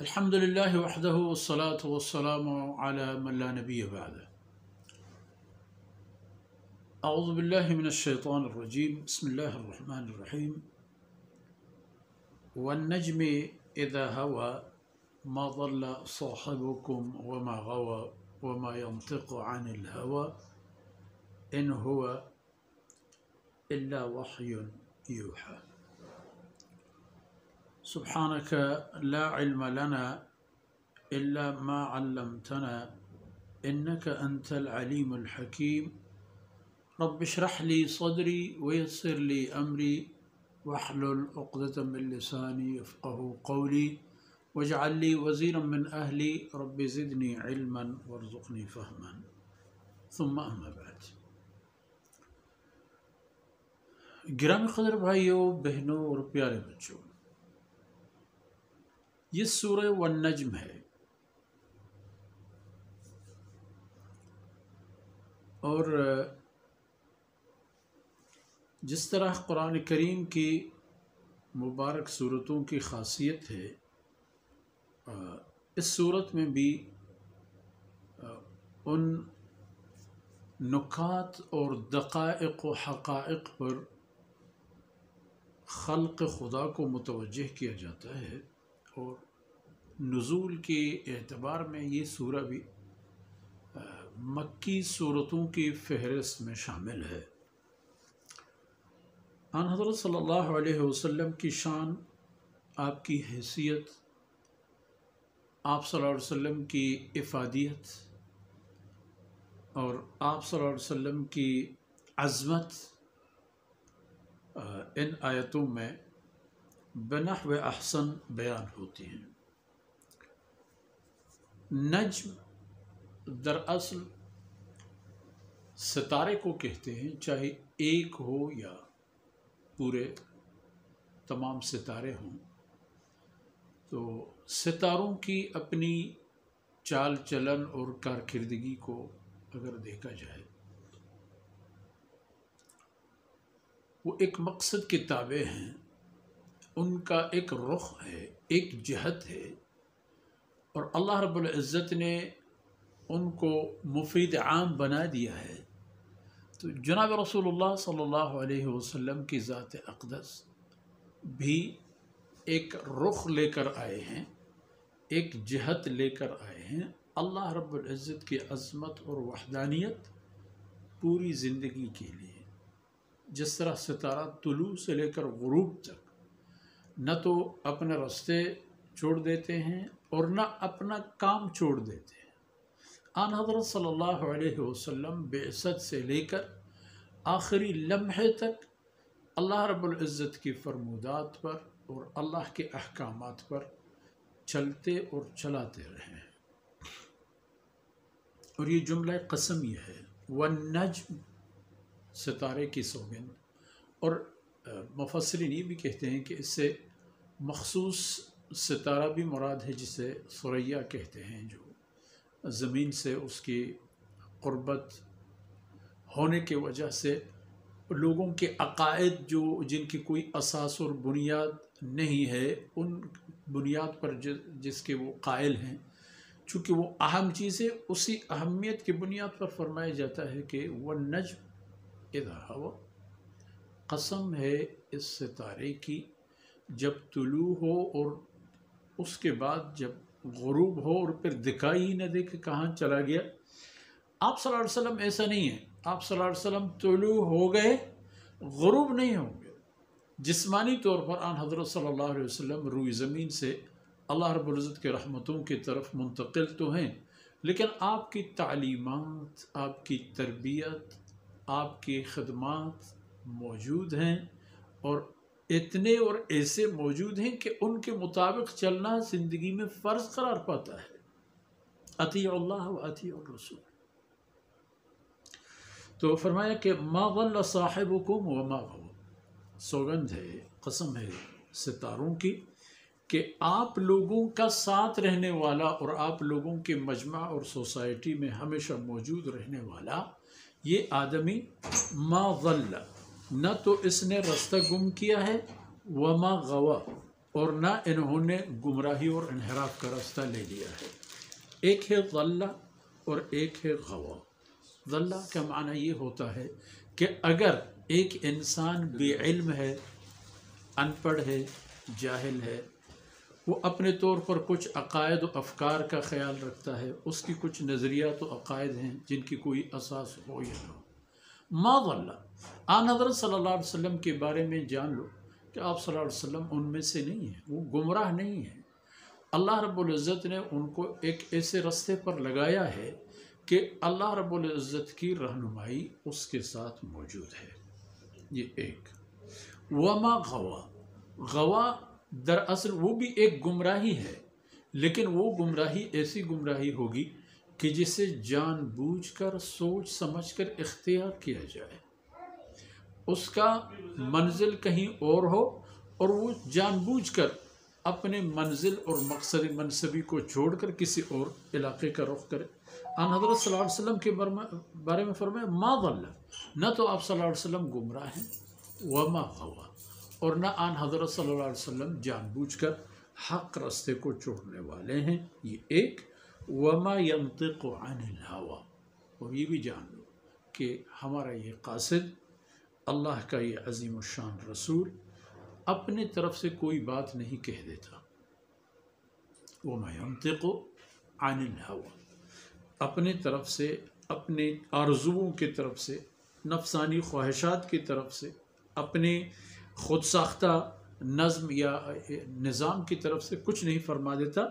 الحمد لله وحده والصلاة والسلام على من لا نبي بعده. أعوذ بالله من الشيطان الرجيم. بسم الله الرحمن الرحيم. والنجم إذا هوى ما ضل صاحبكم وما غوى وما ينطق عن الهوى إن هو إلا وحي يوحى. سبحانك لا علم لنا إلا ما علمتنا إنك أنت العليم الحكيم. رب اشرح لي صدري ويسر لي أمري واحلل عقدة من لساني يفقه قولي واجعل لي وزيرا من أهلي رب زدني علما وارزقني فهما. ثم أما بعد. گرامی قدر بھائیوں، بہنوں اور پیارے بچوں، یہ سورہ والنجم ہے، اور جس طرح قرآن کریم کی مبارک صورتوں کی خاصیت ہے، اس صورت میں بھی ان نکات اور دقائق و حقائق پر خلق خدا کو متوجہ کیا جاتا ہے، اور نزول کے اعتبار میں یہ سورہ بھی مکی صورتوں کی فہرست میں شامل ہے۔ آن حضرت صلی اللہ علیہ وسلم کی شان، آپ کی حیثیت، آپ صلی اللہ علیہ وسلم کی افادیت اور آپ صلی اللہ علیہ وسلم کی عظمت ان آیتوں میں بنحو احسن بیان ہوتی ہیں۔ نجم دراصل ستارے کو کہتے ہیں، چاہے ایک ہو یا پورے تمام ستارے ہوں۔ تو ستاروں کی اپنی چال چلن اور کارکردگی کو اگر دیکھا جائے، وہ ایک مقصد کے تابع ہیں، ان کا ایک رخ ہے، ایک جہت ہے، اور اللہ رب العزت نے ان کو مفید عام بنا دیا ہے۔ تو جناب رسول اللہ صلی اللہ علیہ وسلم کی ذات اقدس بھی ایک رخ لے کر آئے ہیں، ایک جہت لے کر آئے ہیں۔ اللہ رب العزت کی عظمت اور وحدانیت پوری زندگی کے لیے، جس طرح ستارہ طلوع سے لے کر غروب تک نہ تو اپنے راستے چھوڑ دیتے ہیں اور نہ اپنا کام چھوڑ دیتے ہیں۔ آن حضرت صلی اللہ علیہ وسلم بعثت سے لے کر آخری لمحے تک اللہ رب العزت کی فرمودات پر اور اللہ کے احکامات پر چلتے اور چلاتے رہے ہیں۔ اور یہ جملہ قسم یہ ہے، والنجم، ستارے کی سوگند۔ اور مفسرین یہ بھی کہتے ہیں کہ اس سے مخصوص ستارہ بھی مراد ہے، جسے ثریا کہتے ہیں، جو زمین سے اس کی قربت ہونے کی وجہ سے لوگوں کے عقائد جن کی کوئی اساس اور بنیاد نہیں ہے، ان بنیاد پر جس کے وہ قائل ہیں، چونکہ وہ اہم چیز ہے، اسی اہمیت کی بنیاد پر فرمایا جاتا ہے کہ والنجم اذا ہوا، قسم ہے اس ستارے کی جب طلوع ہو اور اس کے بعد جب غروب ہو اور پھر دکھائی ہی نہ دے کہ کہاں چلا گیا۔ آپ صلی اللہ علیہ وسلم ایسا نہیں ہے، آپ صلی اللہ علیہ وسلم طلوع ہو گئے، غروب نہیں ہوں گے۔ جسمانی طور پر آن حضرت صلی اللہ علیہ وسلم روئی زمین سے اللہ رب العزت کے رحمتوں کی طرف منتقل تو ہیں، لیکن آپ کی تعلیمات، آپ کی تربیت، آپ کی خدمات موجود ہیں، اور اتنے اور ایسے موجود ہیں کہ ان کے مطابق چلنا زندگی میں فرض قرار پاتا ہے۔ اطیعوا اللہ و اطیعوا الرسول۔ تو فرمایا کہ ما ضل صاحبکم وما غوى، سوگند ہے، قسم ہے ستاروں کی کہ آپ لوگوں کا ساتھ رہنے والا اور آپ لوگوں کے مجمع اور سوسائٹی میں ہمیشہ موجود رہنے والا یہ آدمی ما ضل، نہ تو اس نے رستہ گم کیا ہے، وما غوا، اور نہ انہوں نے گمراہی اور انحراف کا راستہ لے لیا ہے۔ ایک ہے ضلع اور ایک ہے غوا۔ ضلع کا معنی یہ ہوتا ہے کہ اگر ایک انسان بے علم ہے، ان پڑھ ہے، جاہل ہے، وہ اپنے طور پر کچھ عقائد و افکار کا خیال رکھتا ہے، اس کی کچھ نظریات و عقائد ہیں جن کی کوئی اساس ہو یا نہ ہو، ما ضل، آن حضرت صلی اللہ علیہ وسلم کے بارے میں جان لو کہ آپ صلی اللہ علیہ وسلم ان میں سے نہیں ہیں، وہ گمراہ نہیں ہیں۔ اللہ رب العزت نے ان کو ایک ایسے راستے پر لگایا ہے کہ اللہ رب العزت کی رہنمائی اس کے ساتھ موجود ہے۔ یہ ایک۔ وما غوا، غوا دراصل وہ بھی ایک گمراہی ہے، لیکن وہ گمراہی ایسی گمراہی ہوگی کہ جسے جان بوجھ کر سوچ سمجھ کر اختیار کیا جائے، اس کا منزل کہیں اور ہو اور وہ جان بوجھ کر اپنے منزل اور مقصد منصبی کو چھوڑ کر کسی اور علاقے کا رخ کرے۔ آن حضرت صلی اللہ علیہ وسلم کے بارے میں فرمائے ما ضل، نہ تو آپ صلی اللہ علیہ وسلم گمراہ ہیں، وما غوا، اور نہ آن حضرت صلی اللہ علیہ وسلم جان بوجھ کر حق راستے کو چھوڑنے والے ہیں۔ یہ ایک۔ وما ينطق عن الهوى، اور یہ بھی جان لو کہ ہمارا یہ قاصد، اللہ کا یہ عظیم الشان رسول، اپنے طرف سے کوئی بات نہیں کہہ دیتا۔ وما ينطق عن الهوى، اپنے طرف سے، اپنے آرزوؤں کی طرف سے، نفسانی خواہشات کی طرف سے، اپنے خود ساختہ نظم یا نظام کی طرف سے کچھ نہیں فرما دیتا۔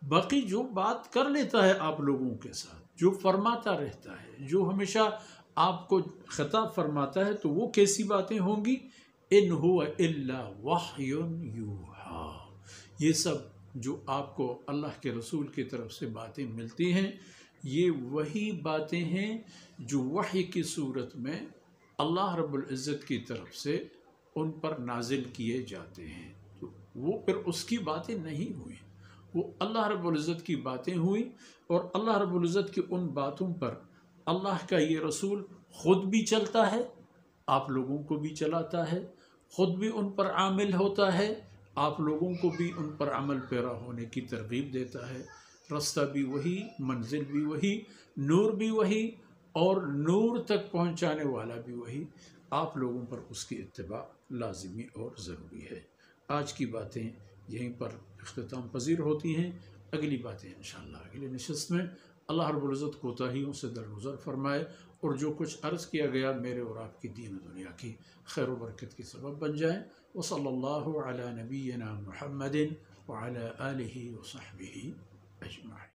باقی جو بات کر لیتا ہے آپ لوگوں کے ساتھ، جو فرماتا رہتا ہے، جو ہمیشہ آپ کو خطاب فرماتا ہے، تو وہ کیسی باتیں ہوں گی؟ ان هو الا وحی یوحا، یہ سب جو آپ کو اللہ کے رسول کی طرف سے باتیں ملتی ہیں، یہ وہی باتیں ہیں جو وحی کی صورت میں اللہ رب العزت کی طرف سے ان پر نازل کیے جاتے ہیں۔ تو وہ پھر اس کی باتیں نہیں ہوئیں، وہ اللہ رب العزت کی باتیں ہوئیں، اور اللہ رب العزت کی ان باتوں پر اللہ کا یہ رسول خود بھی چلتا ہے، آپ لوگوں کو بھی چلاتا ہے، خود بھی ان پر عامل ہوتا ہے، آپ لوگوں کو بھی ان پر عمل پیرا ہونے کی ترغیب دیتا ہے۔ راستہ بھی وہی، منزل بھی وہی، نور بھی وہی، اور نور تک پہنچانے والا بھی وہی۔ آپ لوگوں پر اس کی اتباع لازمی اور ضروری ہے۔ آج کی باتیں یہیں پر اختتام پذیر ہوتی ہیں، اگلی باتیں انشاءاللہ اگلی نشست میں۔ اللہ رب العزت کوتاہیوں سے درگزر فرمائے، اور جو کچھ عرض کیا گیا میرے اور آپ کی دین و دنیا کی خیر و برکت کی سبب بن جائیں۔ وصلی اللہ علی نبینا محمد وعلی آلہ وصحبہ اجمعین۔